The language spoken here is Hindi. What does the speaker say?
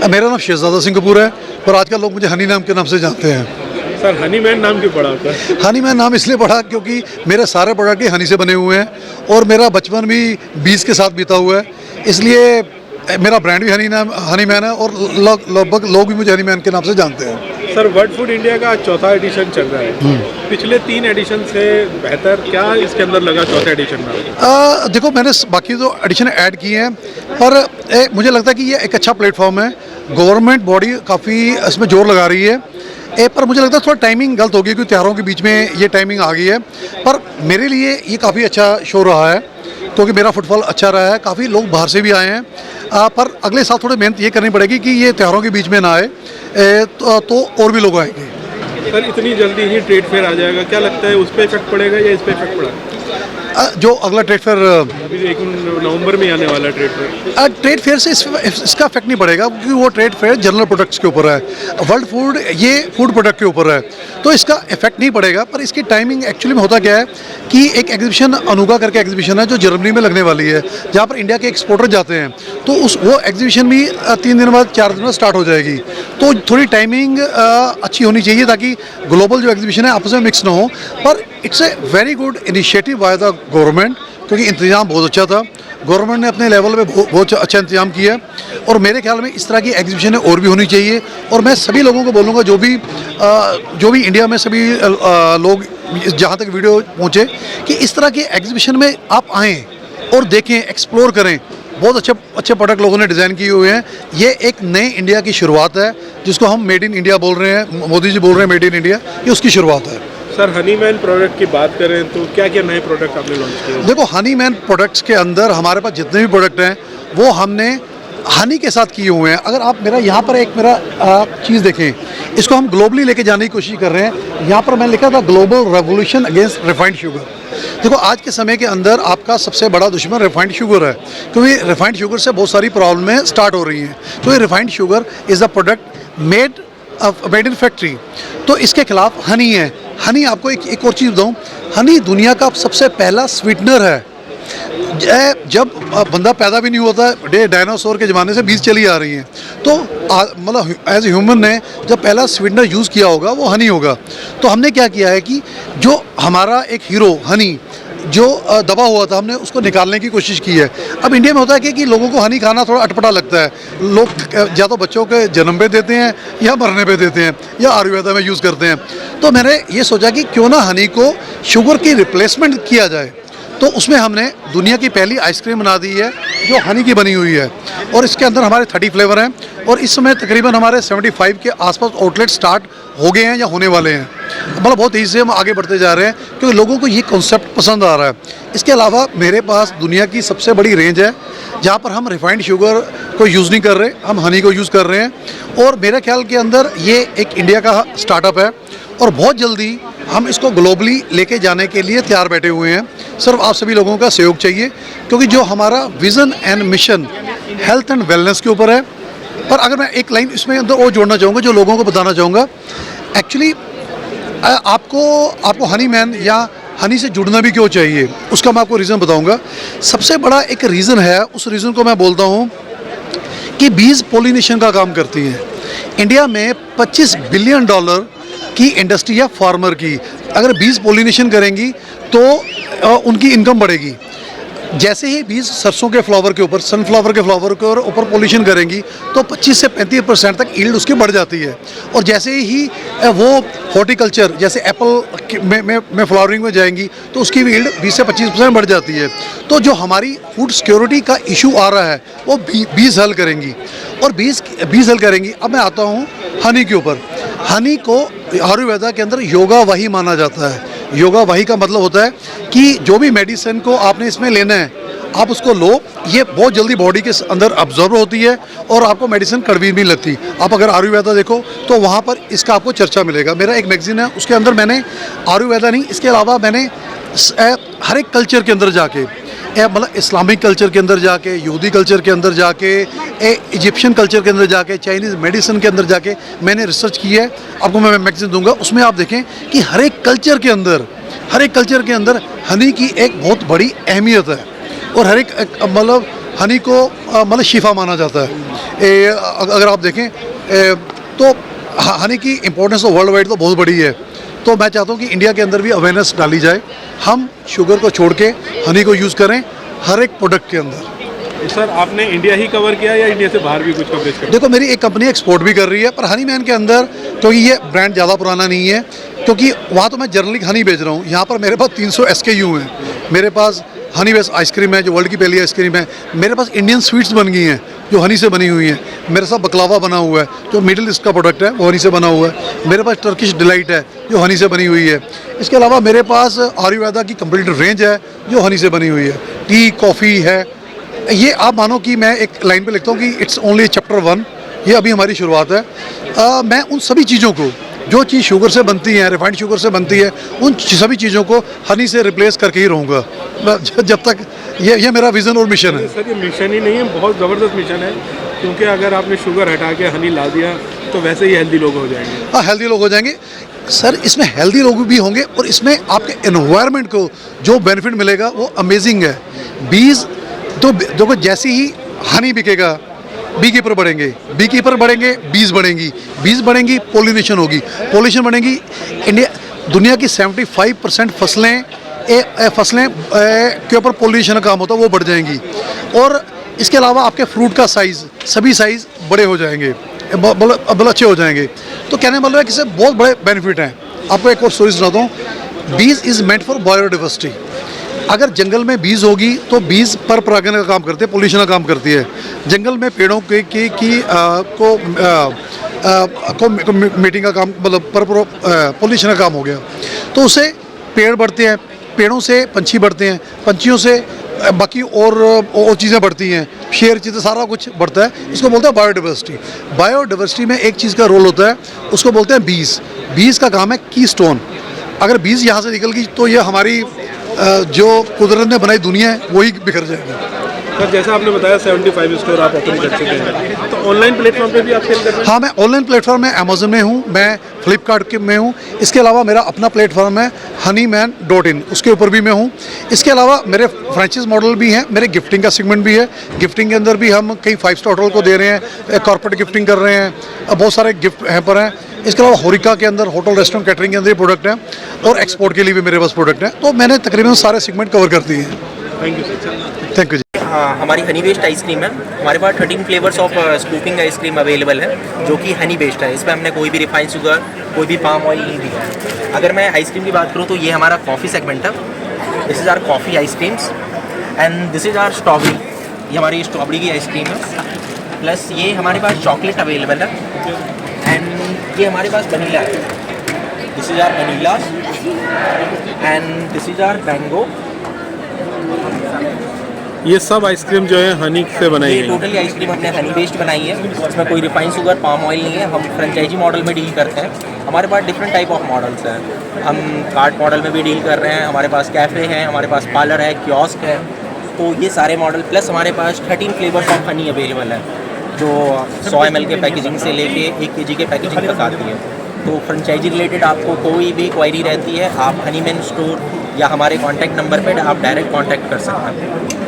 मेरा नाम शहजादा सिंह कपूर है, पर आजकल लोग मुझे हनी नाम के नाम से जानते हैं। सर हनी मैन नाम क्यों पड़ा आपका? हनी मैन नाम इसलिए पड़ा क्योंकि मेरे सारे प्रोडक्ट ही हनी से बने हुए हैं और मेरा बचपन भी बीज के साथ बीता हुआ है, इसलिए मेरा ब्रांड भी हनी मैन है और लगभग लोग भी मुझे हनी मैन के नाम से जानते हैं। सर वर्ल्ड फूड इंडिया का चौथा एडिशन चल रहा है, पिछले 3 एडिशन से बेहतर क्या इसके अंदर लगा चौथा एडिशन में? देखो, मैंने बाकी तो एडिशन ऐड किए हैं, पर मुझे लगता है कि ये एक अच्छा प्लेटफॉर्म है। गवर्नमेंट बॉडी काफ़ी इसमें जोर लगा रही है, पर मुझे लगता है थोड़ा टाइमिंग गलत हो गई क्योंकि त्योहारों के बीच में ये टाइमिंग आ गई है। पर मेरे लिए ये काफ़ी अच्छा शो रहा है क्योंकि मेरा फुटफॉल अच्छा रहा है, काफ़ी लोग बाहर से भी आए हैं। पर अगले साल थोड़ी मेहनत ये करनी पड़ेगी कि ये त्योहारों के बीच में ना आए, तो और भी लोग आएंगे। सर इतनी जल्दी ही ट्रेड फेयर आ जाएगा, क्या लगता है उस पर इफेक्ट पड़ेगा या इस पर इफेक्ट पड़ा? जो अगला ट्रेड फेयर अभी 1 नवंबर में आने वाला ट्रेड फेयर से इसका इफेक्ट नहीं पड़ेगा क्योंकि वो ट्रेड फेयर जनरल प्रोडक्ट्स के ऊपर है। वर्ल्ड फूड ये फूड प्रोडक्ट के ऊपर है, तो इसका इफेक्ट नहीं पड़ेगा। पर इसकी टाइमिंग एक्चुअली में होता क्या है कि एक एग्जीबिशन अनुगा करके एग्जीबिशन है जो जर्मनी में लगने वाली है, जहाँ पर इंडिया के एक्सपोर्टर जाते हैं, तो वो एग्जीबिशन भी 3 दिन बाद 4 दिन बाद स्टार्ट हो जाएगी। तो थोड़ी टाइमिंग अच्छी होनी चाहिए ताकि ग्लोबल जो एग्जीबिशन है आपस में मिक्स ना हो। पर it's a very good initiative by the government क्योंकि इंतजाम बहुत अच्छा था। गवर्नमेंट ने अपने लेवल पे बहुत अच्छा इंतजाम किया है और मेरे ख्याल में इस तरह की एग्जीबिशनें और भी होनी चाहिए। और मैं सभी लोगों को बोलूँगा जो भी इंडिया में सभी लोग जहाँ तक वीडियो पहुँचे कि इस तरह की एग्जीबिशन में आप आएँ और देखें, एक्सप्लोर करें। बहुत अच्छे प्रोडक्ट लोगों ने डिज़ाइन किए हुए हैं। ये एक नए इंडिया की शुरुआत है जिसको हम मेड इन इंडिया बोल रहे हैं, मोदी जी बोल रहे हैं मेड इन इंडिया, ये उसकी शुरुआत है। सर हनी मैन प्रोडक्ट की बात करें तो क्या क्या नए प्रोडक्ट आपने लॉन्च किए? देखो, हनी मैन प्रोडक्ट्स के अंदर हमारे पास जितने भी प्रोडक्ट हैं वो हमने हनी के साथ किए हुए हैं। अगर आप मेरा यहाँ पर एक चीज़ देखें, इसको हम ग्लोबली लेके जाने की कोशिश कर रहे हैं। यहाँ पर मैंने लिखा था global revolution against refined sugar. देखो, आज के समय के अंदर आपका सबसे बड़ा दुश्मन रिफाइंड शुगर है क्योंकि रिफाइंड शुगर से बहुत सारी प्रॉब्लमें स्टार्ट हो रही हैं। तो ये refined sugar is a product made in factory, तो इसके खिलाफ हनी है। हनी, आपको एक और चीज़ बताऊँ, हनी दुनिया का सबसे पहला स्वीटनर है। जब बंदा पैदा भी नहीं होता, डायनासोर के ज़माने से बीज चली आ रही हैं, तो मतलब एज ह्यूमन ने जब पहला स्वीटनर यूज़ किया होगा वो हनी होगा। तो हमने क्या किया है कि जो हमारा एक हीरो हनी जो दबा हुआ था, हमने उसको निकालने की कोशिश की है। अब इंडिया में होता है कि लोगों को हनी खाना थोड़ा अटपटा लगता है। लोग या तो बच्चों के जन्म पे देते हैं या मरने पे देते हैं या आयुर्वेदा में यूज़ करते हैं। तो मैंने ये सोचा कि क्यों ना हनी को शुगर की रिप्लेसमेंट किया जाए, तो उसमें हमने दुनिया की पहली आइसक्रीम बना दी है जो हनी की बनी हुई है और इसके अंदर हमारे 30 फ्लेवर हैं और इस समय तकरीबन हमारे 75 के आसपास आउटलेट स्टार्ट हो गए हैं या होने वाले हैं। मतलब बहुत तेज़ी से हम आगे बढ़ते जा रहे हैं क्योंकि लोगों को ये कॉन्सेप्ट पसंद आ रहा है। इसके अलावा मेरे पास दुनिया की सबसे बड़ी रेंज है जहाँ पर हम रिफाइंड शुगर को यूज़ नहीं कर रहे, हम हनी को यूज़ कर रहे हैं। और मेरे ख्याल के अंदर ये एक इंडिया का स्टार्टअप है और बहुत जल्दी हम इसको ग्लोबली लेके जाने के लिए तैयार बैठे हुए हैं। सिर्फ आप सभी लोगों का सहयोग चाहिए क्योंकि जो हमारा vision and mission health and wellness के ऊपर है। पर अगर मैं एक लाइन इसमें अंदर और जोड़ना चाहूँगा, जो लोगों को बताना चाहूँगा, एक्चुअली आपको हनी मैन या हनी से जुड़ना भी क्यों चाहिए, उसका मैं आपको रीज़न बताऊँगा। सबसे बड़ा एक रीज़न है, उस रीज़न को मैं बोलता हूँ कि बीज पोलिनेशन का काम करती हैं। इंडिया में $25 बिलियन की इंडस्ट्री है फार्मर की। अगर बीज पोलिनेशन करेंगी तो उनकी इनकम बढ़ेगी। जैसे ही बीज सरसों के फ्लावर के ऊपर, सनफ्लावर के फ्लावर के ऊपर पोलिनेशन करेंगी तो 25 से 35% तक यील्ड उसकी बढ़ जाती है। और जैसे ही वो हॉर्टिकल्चर जैसे एप्पल में फ्लावरिंग में जाएंगी तो उसकी भी यील्ड 20 से 25% बढ़ जाती है। तो जो हमारी फूड सिक्योरिटी का इशू आ रहा है वो बीज हल करेंगी और बीज हल करेंगी। अब मैं आता हूँ हनी के ऊपर। हनी को आयुर्वेदा के अंदर योगा वाही माना जाता है। योगा वाही का मतलब होता है कि जो भी मेडिसिन को आपने इसमें लेना है आप उसको लो, ये बहुत जल्दी बॉडी के अंदर अब्जॉर्ब होती है और आपको मेडिसिन कड़वी नहीं लगती। आप अगर आयुर्वेदा देखो तो वहाँ पर इसका आपको चर्चा मिलेगा। मेरा एक मैगजीन है, उसके अंदर मैंने आयुर्वेदा नहीं, इसके अलावा मैंने हर एक कल्चर के अंदर जाके, मतलब इस्लामिक कल्चर के अंदर जाके, यहूदी कल्चर के अंदर जाके, इजिप्शियन कल्चर के अंदर जाके, चाइनीज़ मेडिसिन के अंदर जाके मैंने रिसर्च की है। आपको मैं मैगजीन दूंगा, उसमें आप देखें कि हर एक कल्चर के अंदर हनी की एक बहुत बड़ी अहमियत है और हर एक मतलब हनी को मतलब शिफा माना जाता है। अगर आप देखें तो हनी की इम्पोर्टेंस तो वर्ल्ड वाइड तो बहुत बड़ी है। तो मैं चाहता हूँ कि इंडिया के अंदर भी अवेयरनेस डाली जाए, हम शुगर को छोड़ के हनी को यूज़ करें हर एक प्रोडक्ट के अंदर। सर आपने इंडिया ही कवर किया या इंडिया से बाहर भी कुछ कवरेज किया? देखो मेरी एक कंपनी एक्सपोर्ट भी कर रही है, पर हनी मैन के अंदर क्योंकि ये ब्रांड ज़्यादा पुराना नहीं है, क्योंकि वहाँ तो मैं जनरली हनी बेच रहा हूँ, यहाँ पर मेरे पास 300 SKU हैं। मेरे पास हनी बेस्ड आइसक्रीम है जो वर्ल्ड की पहली आइसक्रीम है, मेरे पास इंडियन स्वीट्स बन गई हैं जो हनी से बनी हुई हैं, मेरे साथ बकलावा बना हुआ है जो मिडिल ईस्ट का प्रोडक्ट है वो हनी से बना हुआ है, मेरे पास टर्किश डिलाइट है जो हनी से बनी हुई है। इसके अलावा मेरे पास आयुर्वेदा की कंप्लीट रेंज है जो हनी से बनी हुई है। टी कॉफ़ी है, ये आप मानो कि मैं एक लाइन पे लिखता हूँ कि इट्स ओनली चैप्टर 1, ये अभी हमारी शुरुआत है। मैं उन सभी चीज़ों को जो चीज़ शुगर से बनती है, रिफाइंड शुगर से बनती है, उन सभी चीज़ों को हनी से रिप्लेस करके ही रहूँगा जब तक। ये मेरा विज़न और मिशन है। सर ये मिशन ही नहीं है, बहुत ज़बरदस्त मिशन है, क्योंकि अगर आपने शुगर हटा के हनी ला दिया तो वैसे ही हेल्दी लोग हो जाएंगे। हाँ, हेल्दी लोग हो जाएंगे सर, इसमें हेल्दी लोग भी होंगे और इसमें आपके एनवायरनमेंट को जो बेनिफिट मिलेगा वो अमेजिंग है। बीज तो देखो जैसे ही हनी बिकेगा बी कीपर बढ़ेंगे, बी कीपर बढ़ेंगे, बीज बढ़ेंगी, बीज बढ़ेंगी, पोलिनेशन होगी, पोलिनेशन बढ़ेंगी। इंडिया दुनिया की 75% फसलें के ऊपर पोलिनेशन का काम होता है, वो बढ़ जाएंगी। और इसके अलावा आपके फ्रूट का साइज़, सभी साइज़ बड़े हो जाएंगे, बहुत अच्छे हो जाएंगे। तो कहने वाला है कि इससे बहुत बड़े बेनिफिट हैं। आपको एक और स्टोरी सुनाता हूँ। बीज इज़ मेंट फॉर बायोडाइवर्सिटी। अगर जंगल में बीज होगी तो बीज पर परागण का काम करते हैं, पोल्यूशन का काम करती है। जंगल में पेड़ों को मीटिंग का काम, मतलब पर पोल्यूशन का काम हो गया, तो उससे पेड़ बढ़ते हैं, पेड़ों से पंछी बढ़ते हैं, पंछियों से बाकी और चीज़ें बढ़ती हैं, शेर चीज़ें सारा कुछ बढ़ता है। इसको बोलते हैं बायोडाइवर्सिटी। बायोडाइवर्सिटी में एक चीज़ का रोल होता है, उसको बोलते हैं बीज। बीज का काम है की स्टोन। अगर बीज यहाँ से निकल गई तो ये हमारी जो कुदरत ने बनाई दुनिया है वही बिखर जाएगी। सर जैसा आपने बताया 75 स्टोर आप ओपन कर चुके हैं, तो ऑनलाइन प्लेटफॉर्म पे भी आप सेल कर रहे हैं? हाँ, मैं ऑनलाइन प्लेटफॉर्म में अमेजन में हूँ, मैं फ्लिपकार्ट में हूँ। इसके अलावा मेरा अपना प्लेटफॉर्म है honeyman.in, उसके ऊपर भी मैं हूँ। इसके अलावा मेरे फ्रेंचाइज मॉडल भी हैं, मेरे गिफ्टिंग का सेगमेंट भी है। गिफ्टिंग के अंदर भी हम कई 5 स्टार होटल को दे रहे हैं, कॉर्पोरेट गिफ्टिंग कर रहे हैं, बहुत सारे गिफ्ट यहाँ पर हैं। इसके अलावा होरिका के अंदर होटल रेस्टोरेंट कैटरिंग के अंदर ये प्रोडक्ट हैं, और एक्सपोर्ट के लिए भी मेरे पास प्रोडक्ट हैं। तो मैंने तकरीबन सारे सेगमेंट कवर कर दिए हैं। Thank you sir. Thank you जी। हाँ, हमारी हनी बेस्ड आइसक्रीम है। हमारे पास 13 flavours of scooping ice cream available है, जो कि हनी बेस्ड है। इसमें हमने कोई भी रिफाइंड शुगर, कोई भी पाम ऑयल नहीं दिया है। अगर मैं आइसक्रीम की बात करूँ तो ये हमारा कॉफ़ी सेगमेंट है। This is our coffee ice creams and this is our strawberry. ये हमारी स्ट्रॉबेरी की आइसक्रीम है। प्लस ये हमारे पास चॉकलेट अवेलेबल है एंड ये हमारे पास वनीला है। This is our vanilla and this is our mango. ये सब आइसक्रीम जो है हनी से बनाई ये गई? टोटली आइसक्रीम हमने हनी बेस्ड बनाई है। इसमें कोई रिफाइंड शुगर, पाम ऑयल नहीं है। हम फ्रेंचाइजी मॉडल में डील करते हैं। हमारे पास डिफरेंट टाइप ऑफ मॉडल्स हैं। हम कार्ट मॉडल में भी डील कर रहे हैं, हमारे पास कैफ़े हैं, हमारे पास पार्लर है, कियोस्क है। तो ये सारे मॉडल, प्लस हमारे पास 13 फ्लेवर्स ऑफ हनी अवेलेबल है, जो 100 ml के पैकेजिंग से लेके 1 kg के पैकेजिंग तक आती है। तो फ्रेंचाइजी रिलेटेड आपको कोई भी क्वायरी रहती है, आप हनीमैन स्टोर या हमारे कॉन्टैक्ट नंबर पर आप डायरेक्ट कॉन्टैक्ट कर सकते हैं।